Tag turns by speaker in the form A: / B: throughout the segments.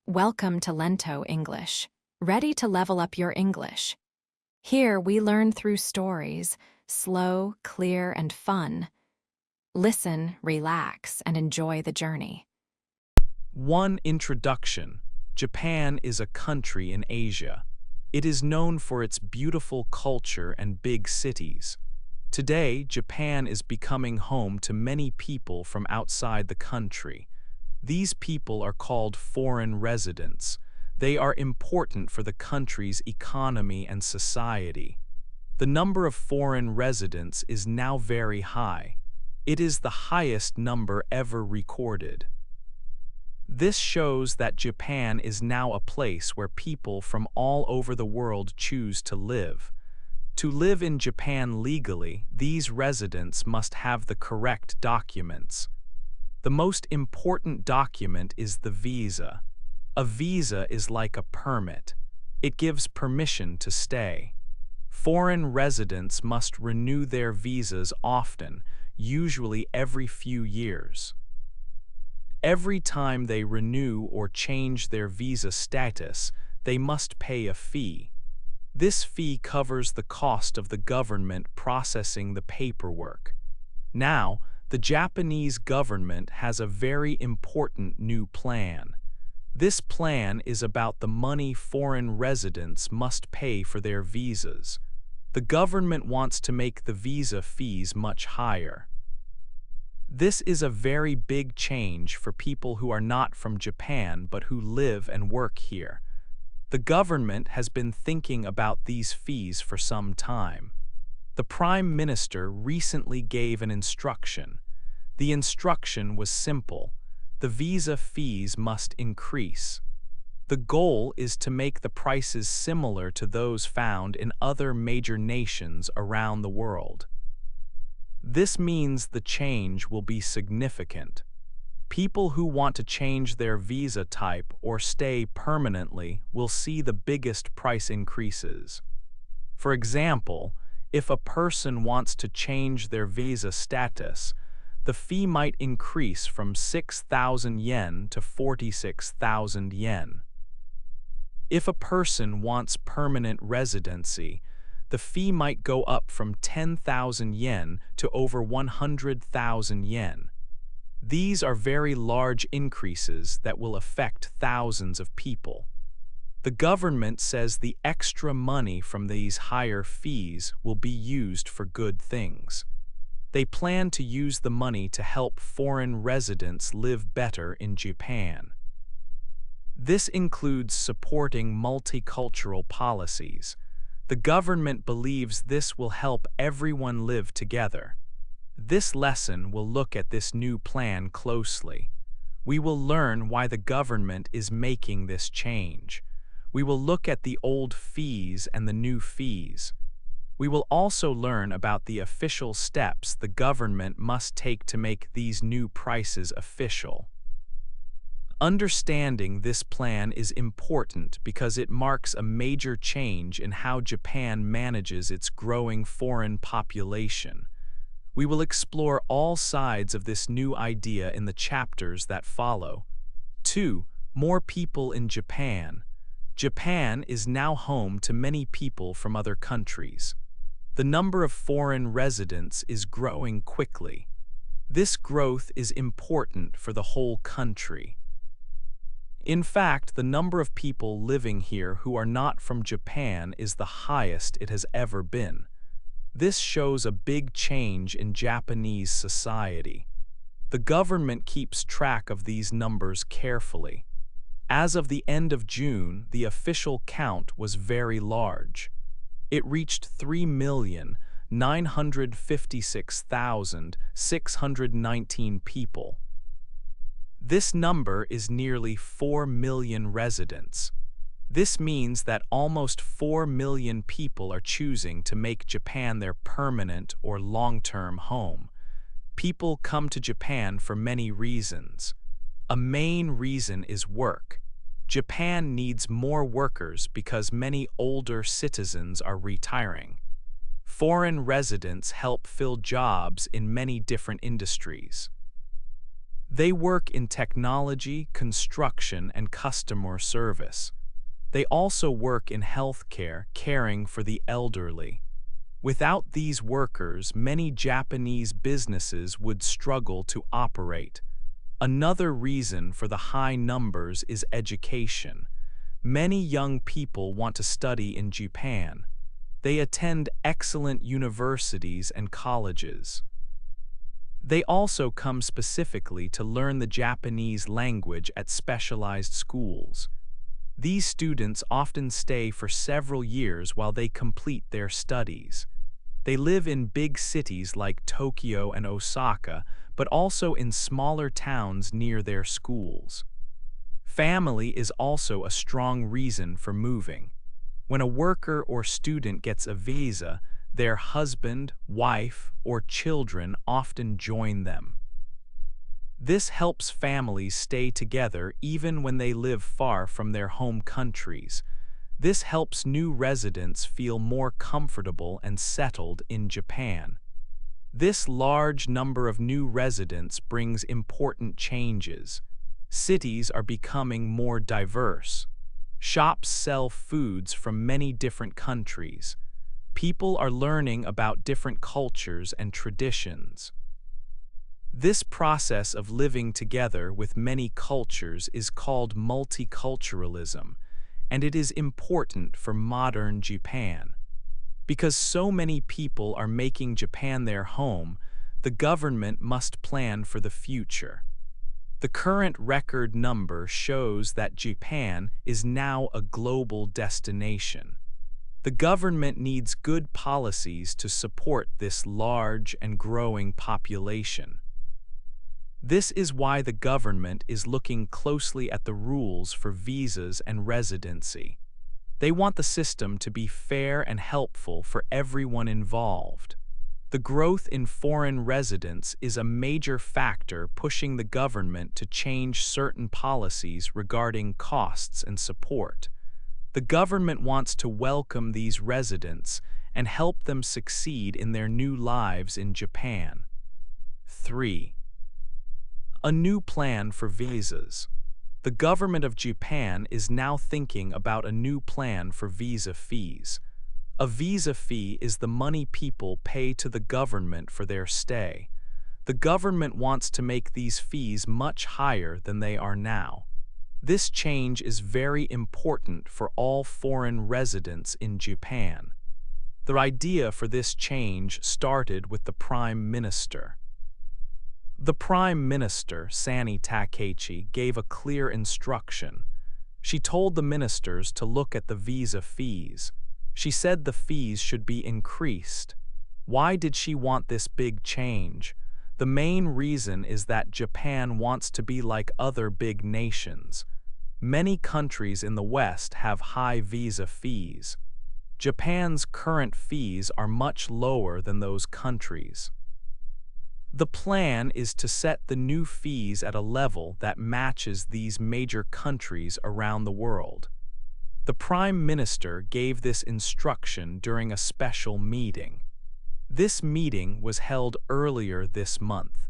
A: Welcome to Lento English. Ready to level up your English? Here we learn through stories, slow, clear, and fun. Listen, relax, and enjoy the journey.
B: 1. Introduction. Japan is a country in Asia. It is known for its beautiful culture and big cities. Today, Japan is becoming home to many people from outside the country. These people are called foreign residents. They are important for the country's economy and society. The number of foreign residents is now very high. It is the highest number ever recorded. This shows that Japan is now a place where people from all over the world choose to live. To live in Japan legally, these residents must have the correct documents. The most important document is the visa. A visa is like a permit. It gives permission to stay. Foreign residents must renew their visas often, usually every few years. Every time they renew or change their visa status, they must pay a fee. This fee covers the cost of the government processing the paperwork. Now, the Japanese government has a very important new plan. This plan is about the money foreign residents must pay for their visas. The government wants to make the visa fees much higher. This is a very big change for people who are not from Japan but who live and work here. The government has been thinking about these fees for some time. The Prime Minister recently gave an instruction. The instruction was simple. The visa fees must increase. The goal is to make the prices similar to those found in other major nations around the world. This means the change will be significant. People who want to change their visa type or stay permanently will see the biggest price increases. For example, if a person wants to change their visa status, the fee might increase from 6,000 yen to 46,000 yen. If a person wants permanent residency, the fee might go up from 10,000 yen to over 100,000 yen. These are very large increases that will affect thousands of people. The government says the extra money from these higher fees will be used for good things. They plan to use the money to help foreign residents live better in Japan. This includes supporting multicultural policies. The government believes this will help everyone live together. This lesson will look at this new plan closely. We will learn why the government is making this change. We will look at the old fees and the new fees. We will also learn about the official steps the government must take to make these new prices official. Understanding this plan is important because it marks a major change in how Japan manages its growing foreign population. We will explore all sides of this new idea in the chapters that follow. 2. More people in Japan. Japan is now home to many people from other countries. The number of foreign residents is growing quickly. This growth is important for the whole country. In fact, the number of people living here who are not from Japan is the highest it has ever been. This shows a big change in Japanese society. The government keeps track of these numbers carefully. As of the end of June, the official count was very large. It reached 3,956,619 people. This number is nearly 4 million residents. This means that almost 4 million people are choosing to make Japan their permanent or long-term home. People come to Japan for many reasons. A main reason is work. Japan needs more workers because many older citizens are retiring. Foreign residents help fill jobs in many different industries. They work in technology, construction, and customer service. They also work in healthcare, caring for the elderly. Without these workers, many Japanese businesses would struggle to operate. Another reason for the high numbers is education. Many young people want to study in Japan. They attend excellent universities and colleges. They also come specifically to learn the Japanese language at specialized schools. These students often stay for several years while they complete their studies. They live in big cities like Tokyo and Osaka, but also in smaller towns near their schools. Family is also a strong reason for moving. When a worker or student gets a visa, their husband, wife, or children often join them. This helps families stay together even when they live far from their home countries. This helps new residents feel more comfortable and settled in Japan. This large number of new residents brings important changes. Cities are becoming more diverse. Shops sell foods from many different countries. People are learning about different cultures and traditions. This process of living together with many cultures is called multiculturalism, and it is important for modern Japan. Because so many people are making Japan their home, the government must plan for the future. The current record number shows that Japan is now a global destination. The government needs good policies to support this large and growing population. This is why the government is looking closely at the rules for visas and residency. They want the system to be fair and helpful for everyone involved. The growth in foreign residents is a major factor pushing the government to change certain policies regarding costs and support. The government wants to welcome these residents and help them succeed in their new lives in Japan. 3. A new plan for visas. The government of Japan is now thinking about a new plan for visa fees. A visa fee is the money people pay to the government for their stay. The government wants to make these fees much higher than they are now. This change is very important for all foreign residents in Japan. The idea for this change started with the Prime Minister. The Prime Minister, Sani Takaichi, gave a clear instruction. She told the ministers to look at the visa fees. She said the fees should be increased. Why did she want this big change? The main reason is that Japan wants to be like other big nations. Many countries in the West have high visa fees. Japan's current fees are much lower than those countries. The plan is to set the new fees at a level that matches these major countries around the world. The Prime Minister gave this instruction during a special meeting. This meeting was held earlier this month.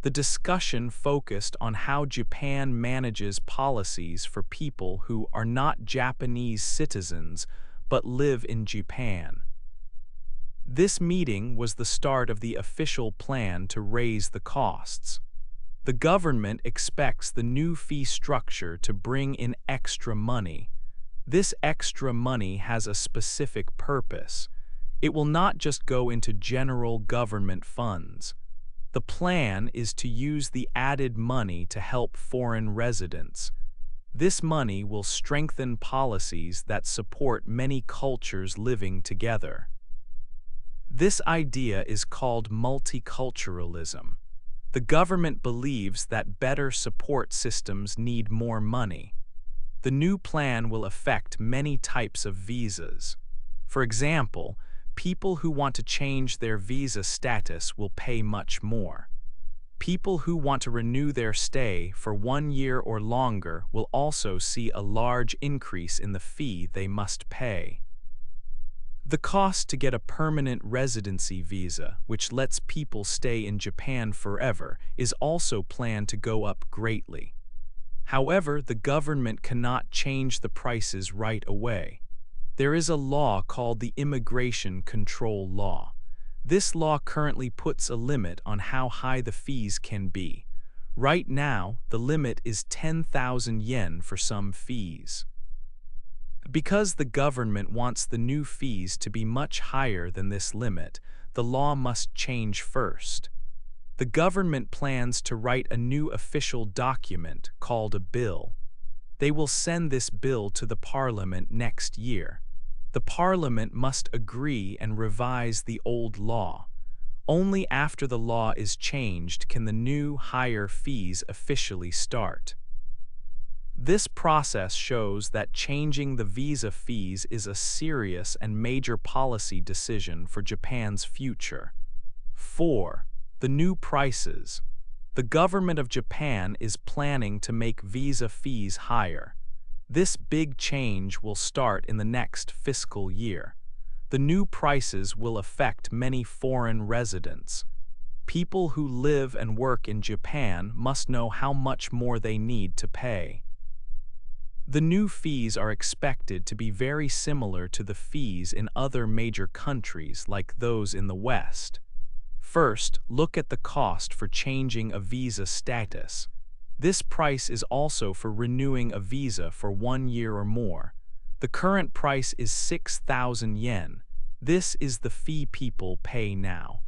B: The discussion focused on how Japan manages policies for people who are not Japanese citizens but live in Japan. This meeting was the start of the official plan to raise the costs. The government expects the new fee structure to bring in extra money. This extra money has a specific purpose. It will not just go into general government funds. The plan is to use the added money to help foreign residents. This money will strengthen policies that support many cultures living together. This idea is called multiculturalism. The government believes that better support systems need more money. The new plan will affect many types of visas. For example, people who want to change their visa status will pay much more. People who want to renew their stay for 1 year or longer will also see a large increase in the fee they must pay. The cost to get a permanent residency visa, which lets people stay in Japan forever, is also planned to go up greatly. However, the government cannot change the prices right away. There is a law called the Immigration Control Law. This law currently puts a limit on how high the fees can be. Right now, the limit is 10,000 yen for some fees. Because the government wants the new fees to be much higher than this limit, the law must change first. The government plans to write a new official document called a bill. They will send this bill to the parliament next year. The parliament must agree and revise the old law. Only after the law is changed can the new, higher fees officially start. This process shows that changing the visa fees is a serious and major policy decision for Japan's future. 4. The new prices. The government of Japan is planning to make visa fees higher. This big change will start in the next fiscal year. The new prices will affect many foreign residents. People who live and work in Japan must know how much more they need to pay. The new fees are expected to be very similar to the fees in other major countries like those in the West. First, look at the cost for changing a visa status. This price is also for renewing a visa for 1 year or more. The current price is 6,000 yen. This is the fee people pay now.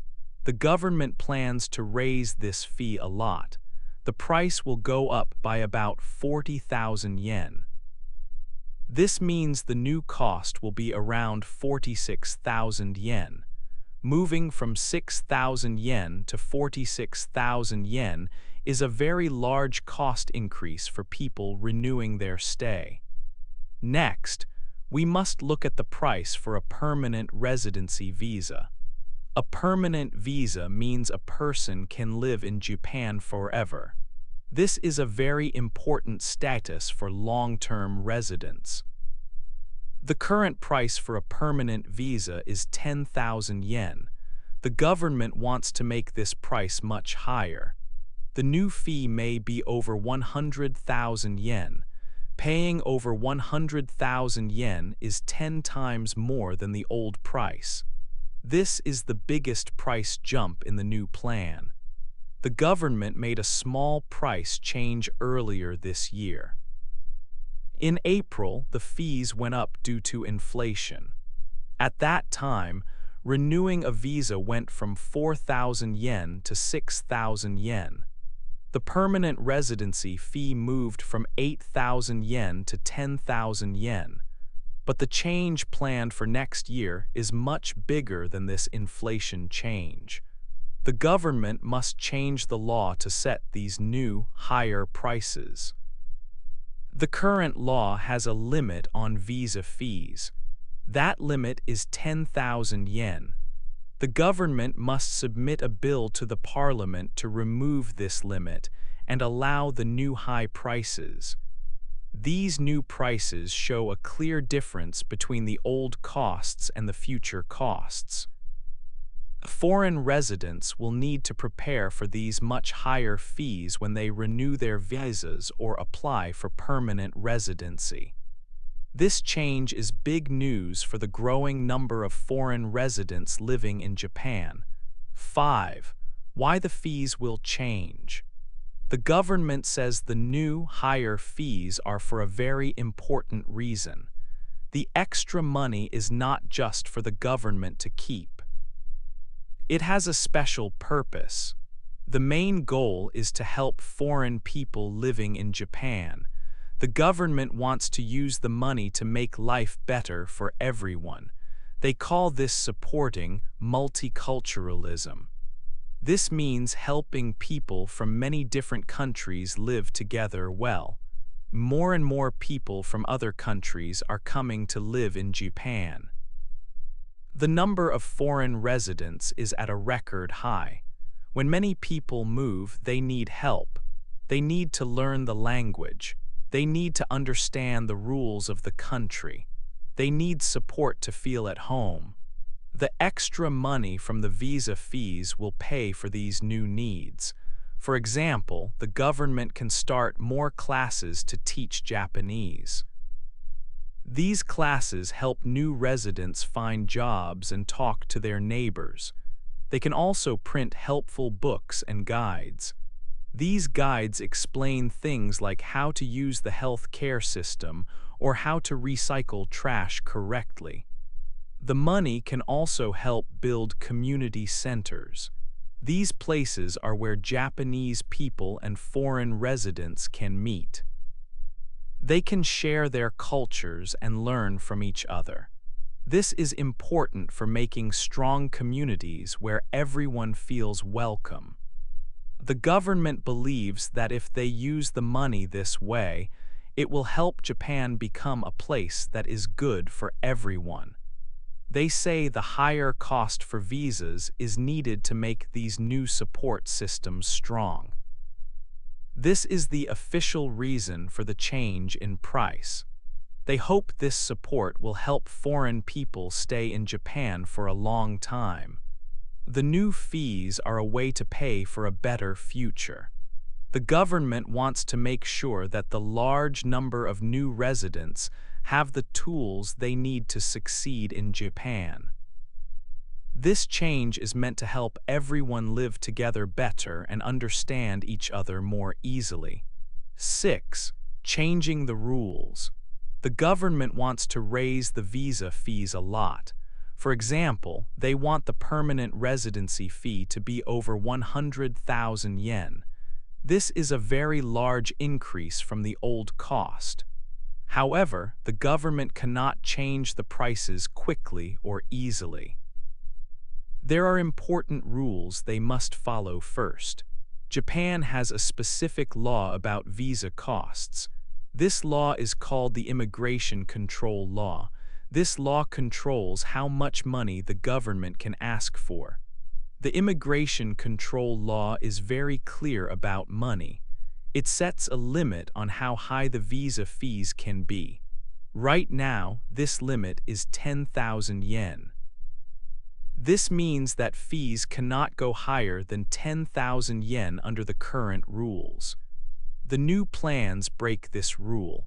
B: The government plans to raise this fee a lot. The price will go up by about 40,000 yen. This means the new cost will be around 46,000 yen. Moving from 6,000 yen to 46,000 yen is a very large cost increase for people renewing their stay. Next, we must look at the price for a permanent residency visa. A permanent visa means a person can live in Japan forever. This is a very important status for long-term residents. The current price for a permanent visa is 10,000 yen. The government wants to make this price much higher. The new fee may be over 100,000 yen. Paying over 100,000 yen is 10 times more than the old price. This is the biggest price jump in the new plan. The government made a small price change earlier this year. In April, the fees went up due to inflation. At that time, renewing a visa went from 4,000 yen to 6,000 yen. The permanent residency fee moved from 8,000 yen to 10,000 yen. But the change planned for next year is much bigger than this inflation change. The government must change the law to set these new, higher prices. The current law has a limit on visa fees. That limit is 10,000 yen. The government must submit a bill to the parliament to remove this limit and allow the new high prices. These new prices show a clear difference between the old costs and the future costs. Foreign residents will need to prepare for these much higher fees when they renew their visas or apply for permanent residency. This change is big news for the growing number of foreign residents living in Japan. 5. Why the fees will change. The government says the new, higher fees are for a very important reason. The extra money is not just for the government to keep. It has a special purpose. The main goal is to help foreign people living in Japan. The government wants to use the money to make life better for everyone. They call this supporting multiculturalism. This means helping people from many different countries live together well. More and more people from other countries are coming to live in Japan. The number of foreign residents is at a record high. When many people move, they need help. They need to learn the language. They need to understand the rules of the country. They need support to feel at home. The extra money from the visa fees will pay for these new needs. For example, the government can start more classes to teach Japanese. These classes help new residents find jobs and talk to their neighbors. They can also print helpful books and guides. These guides explain things like how to use the health care system or how to recycle trash correctly. The money can also help build community centers. These places are where Japanese people and foreign residents can meet. They can share their cultures and learn from each other. This is important for making strong communities where everyone feels welcome. The government believes that if they use the money this way, it will help Japan become a place that is good for everyone. They say the higher cost for visas is needed to make these new support systems strong. This is the official reason for the change in price. They hope this support will help foreign people stay in Japan for a long time. The new fees are a way to pay for a better future. The government wants to make sure that the large number of new residents have the tools they need to succeed in Japan. This change is meant to help everyone live together better and understand each other more easily. 6. Changing the rules. The government wants to raise the visa fees a lot. For example, they want the permanent residency fee to be over 100,000 yen. This is a very large increase from the old cost. However, the government cannot change the prices quickly or easily. There are important rules they must follow first. Japan has a specific law about visa costs. This law is called the Immigration Control Law. This law controls how much money the government can ask for. The Immigration Control Law is very clear about money. It sets a limit on how high the visa fees can be. Right now, this limit is 10,000 yen. This means that fees cannot go higher than 10,000 yen under the current rules. The new plans break this rule.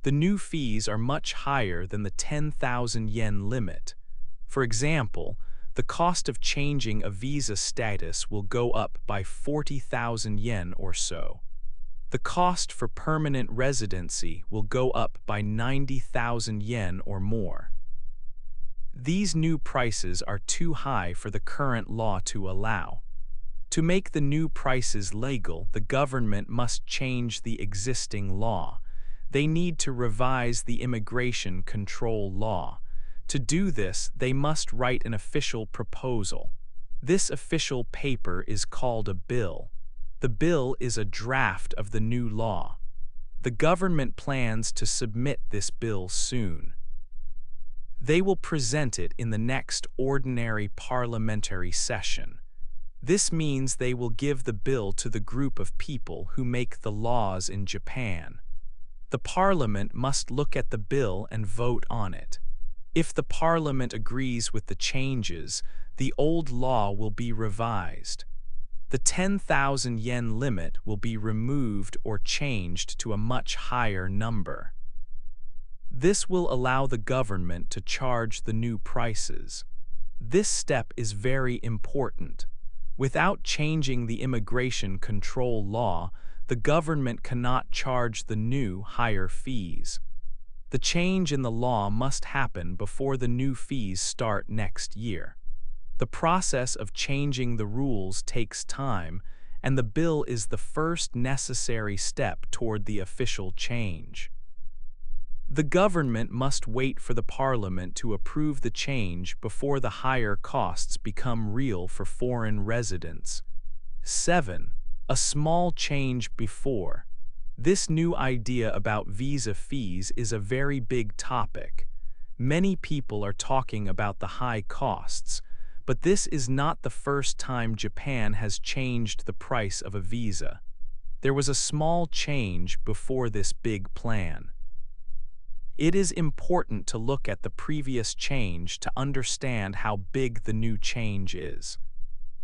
B: The new fees are much higher than the 10,000 yen limit. For example, the cost of changing a visa status will go up by 40,000 yen or so. The cost for permanent residency will go up by 90,000 yen or more. These new prices are too high for the current law to allow. To make the new prices legal, the government must change the existing law. They need to revise the Immigration Control Law. To do this, they must write an official proposal. This official paper is called a bill. The bill is a draft of the new law. The government plans to submit this bill soon. They will present it in the next ordinary parliamentary session. This means they will give the bill to the group of people who make the laws in Japan. The parliament must look at the bill and vote on it. If the parliament agrees with the changes, the old law will be revised. The 10,000 yen limit will be removed or changed to a much higher number. This will allow the government to charge the new prices. This step is very important. Without changing the Immigration Control Law, the government cannot charge the new higher fees. The change in the law must happen before the new fees start next year. The process of changing the rules takes time, and the bill is the first necessary step toward the official change. The government must wait for the parliament to approve the change before the higher costs become real for foreign residents. 7. A small change before. This new idea about visa fees is a very big topic. Many people are talking about the high costs, but this is not the first time Japan has changed the price of a visa. There was a small change before this big plan. It is important to look at the previous change to understand how big the new change is.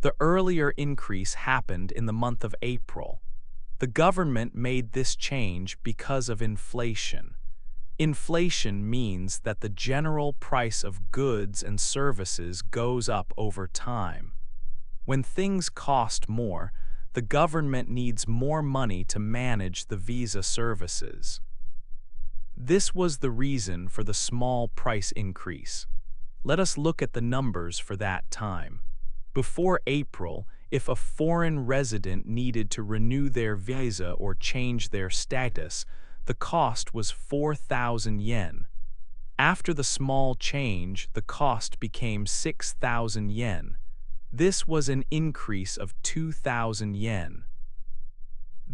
B: The earlier increase happened in the month of April. The government made this change because of inflation. Inflation means that the general price of goods and services goes up over time. When things cost more, the government needs more money to manage the visa services. This was the reason for the small price increase. Let us look at the numbers for that time. Before April, if a foreign resident needed to renew their visa or change their status, the cost was 4,000 yen. After the small change, the cost became 6,000 yen. This was an increase of 2,000 yen.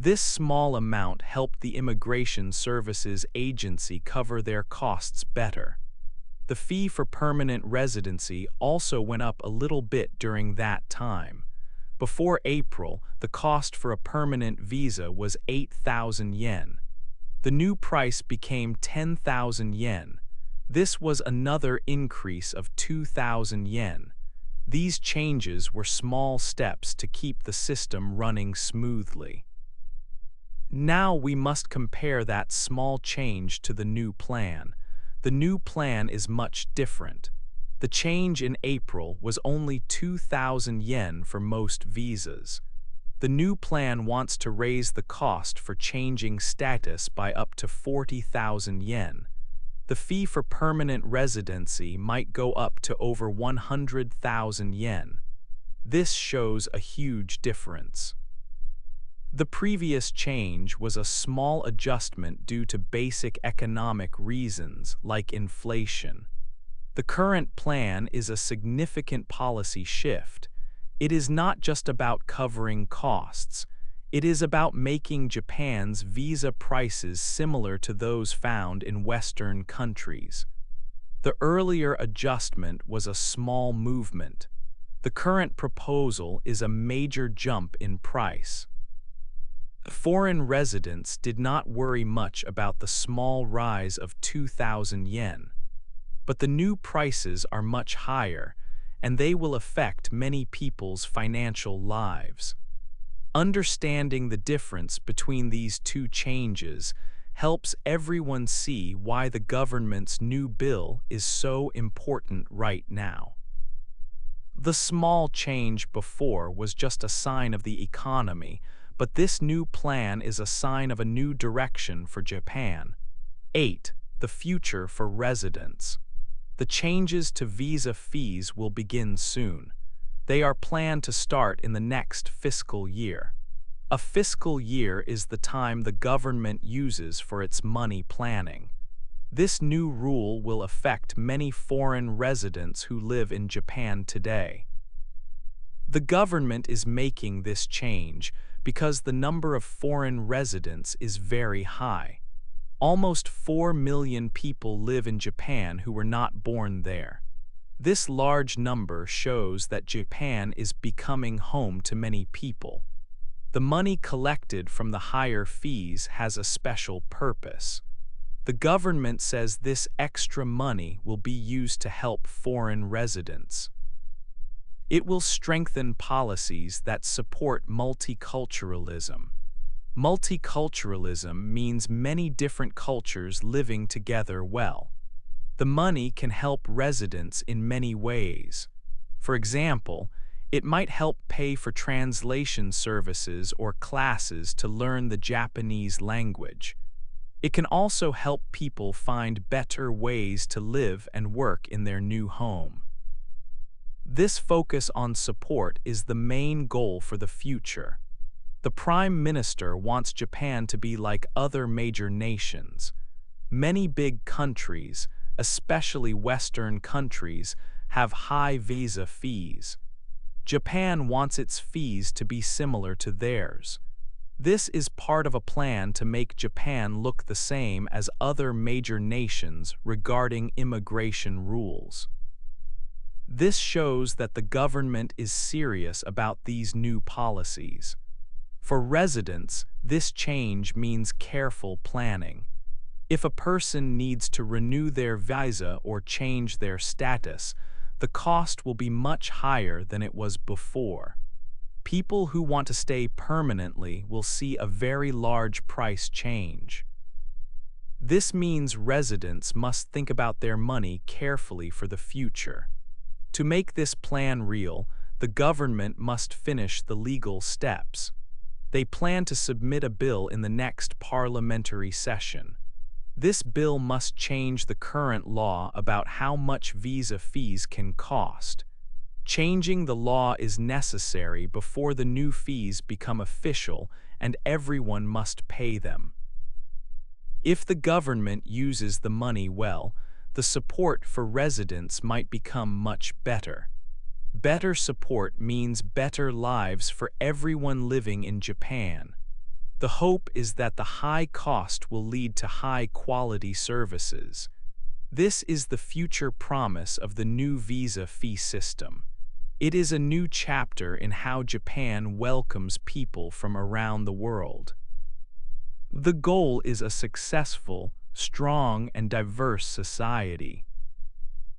B: This small amount helped the Immigration Services Agency cover their costs better. The fee for permanent residency also went up a little bit during that time. Before April, the cost for a permanent visa was 8,000 yen. The new price became 10,000 yen. This was another increase of 2,000 yen. These changes were small steps to keep the system running smoothly. Now we must compare that small change to the new plan. The new plan is much different. The change in April was only 2,000 yen for most visas. The new plan wants to raise the cost for changing status by up to 40,000 yen. The fee for permanent residency might go up to over 100,000 yen. This shows a huge difference. The previous change was a small adjustment due to basic economic reasons like inflation. The current plan is a significant policy shift. It is not just about covering costs. It is about making Japan's visa prices similar to those found in Western countries. The earlier adjustment was a small movement. The current proposal is a major jump in price. Foreign residents did not worry much about the small rise of 2,000 yen. But the new prices are much higher, and they will affect many people's financial lives. Understanding the difference between these two changes helps everyone see why the government's new bill is so important right now. The small change before was just a sign of the economy, but this new plan is a sign of a new direction for Japan. 8. The future for residents. The changes to visa fees will begin soon. They are planned to start in the next fiscal year. A fiscal year is the time the government uses for its money planning. This new rule will affect many foreign residents who live in Japan today. The government is making this change because the number of foreign residents is very high. Almost 4 million people live in Japan who were not born there. This large number shows that Japan is becoming home to many people. The money collected from the higher fees has a special purpose. The government says this extra money will be used to help foreign residents. It will strengthen policies that support multiculturalism. Multiculturalism means many different cultures living together well. The money can help residents in many ways. For example, it might help pay for translation services or classes to learn the Japanese language. It can also help people find better ways to live and work in their new home. This focus on support is the main goal for the future. The Prime Minister wants Japan to be like other major nations. Many big countries, especially Western countries, have high visa fees. Japan wants its fees to be similar to theirs. This is part of a plan to make Japan look the same as other major nations regarding immigration rules. This shows that the government is serious about these new policies. For residents, this change means careful planning. If a person needs to renew their visa or change their status, the cost will be much higher than it was before. People who want to stay permanently will see a very large price change. This means residents must think about their money carefully for the future. To make this plan real, the government must finish the legal steps. They plan to submit a bill in the next parliamentary session. This bill must change the current law about how much visa fees can cost. Changing the law is necessary before the new fees become official and everyone must pay them. If the government uses the money well, the support for residents might become much better. Better support means better lives for everyone living in Japan. The hope is that the high cost will lead to high-quality services. This is the future promise of the new visa fee system. It is a new chapter in how Japan welcomes people from around the world. The goal is a successful, strong, and diverse society.